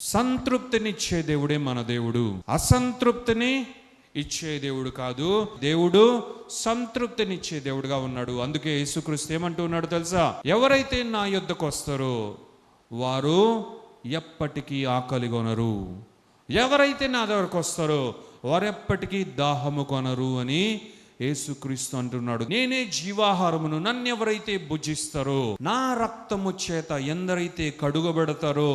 సంతృప్తినిచ్చే దేవుడే మన దేవుడు, అసంతృప్తిని ఇచ్చే దేవుడు కాదు. దేవుడు సంతృప్తినిచ్చే దేవుడుగా ఉన్నాడు. అందుకే యేసుక్రీస్తు ఏమంటున్నాడు తెలుసా? ఎవరైతే నా యొద్దకు వస్తారో వారు ఎప్పటికీ ఆకలి కొనరు, ఎవరైతే నా దగ్గరకు వస్తారో వారు ఎప్పటికీ దాహము కొనరు అని యేసుక్రీస్తు అంటున్నాడు. నేనే జీవాహారమును, నన్ను ఎవరైతే భుజిస్తారో, నా రక్తము చేత ఎందరైతే కడుగబడతారో,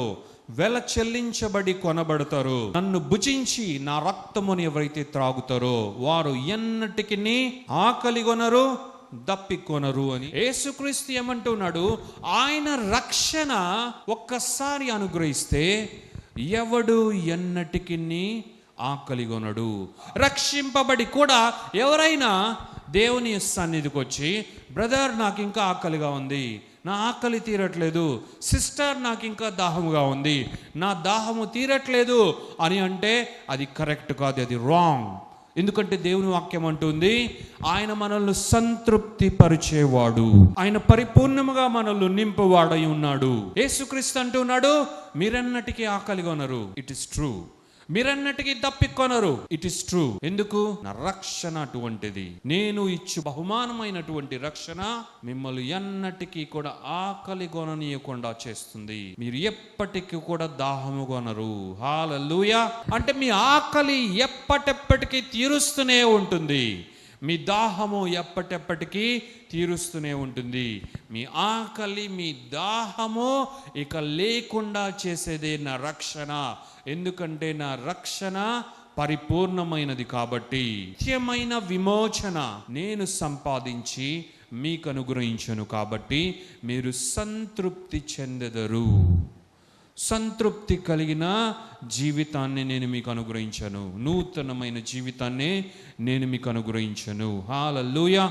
వెల చెల్లించబడి కొనబడతారో, నన్ను భుజించి నా రక్తముని ఎవరైతే త్రాగుతారో వారు ఎన్నటికి ఆకలి కొనరు, దప్పికొనరు అని యేసుక్రీస్తు ఏమంటున్నాడు? ఆయన రక్షణ ఒక్కసారి అనుగ్రహిస్తే ఎవడు ఎన్నటికి ఆకలి కొనడు. రక్షింపబడి కూడా ఎవరైనా దేవుని సన్నిధికి వచ్చి, బ్రదర్ నాకు ఇంకా ఆకలిగా ఉంది, నా ఆకలి తీరట్లేదు, సిస్టర్ నాకు ఇంకా దాహముగా ఉంది, నా దాహము తీరట్లేదు అని అంటే అది కరెక్ట్ కాదు, అది రాంగ్. ఎందుకంటే దేవుని వాక్యం అంటుంది, ఆయన మనల్ని సంతృప్తి పరిచేవాడు, ఆయన పరిపూర్ణముగా మనల్ని నింపువాడై ఉన్నాడు. యేసుక్రీస్తు అంటున్నాడు, మీరన్నటికీ ఆకలి కొనరు, ఇట్ ఇస్ ట్రూ. మీరన్నటికీ దప్పికొనరు, ఇట్ ఇస్ ట్రూ. ఎందుకు? నా రక్షణ అటువంటిది. నేను ఇచ్చు బహుమానమైనటువంటి రక్షణ మిమ్మల్ని ఎన్నటికీ కూడా ఆకలి కొననీయకుండా చేస్తుంది. మీరు ఎప్పటికీ కూడా దాహము కొనరు. హల్లెలూయా. అంటే మీ ఆకలి ఎప్పటెప్పటికీ తీరుస్తూనే ఉంటుంది, మీ దాహము ఎప్పటెప్పటికీ తీరుస్తూనే ఉంటుంది. మీ ఆకలి, మీ దాహము ఇక లేకుండా చేసేదే నా రక్షణ. ఎందుకంటే నా రక్షణ పరిపూర్ణమైనది కాబట్టి. నిత్యమైన విమోచన నేను సంపాదించి మీకు అనుగ్రహించను కాబట్టి మీరు సంతృప్తి చెందెదరు. సంతృప్తి కలిగిన జీవితాన్ని నేను మీకు అనుగ్రహించను, నూతనమైన జీవితాన్ని నేను మీకు అనుగ్రహించను. హల్లెలూయా.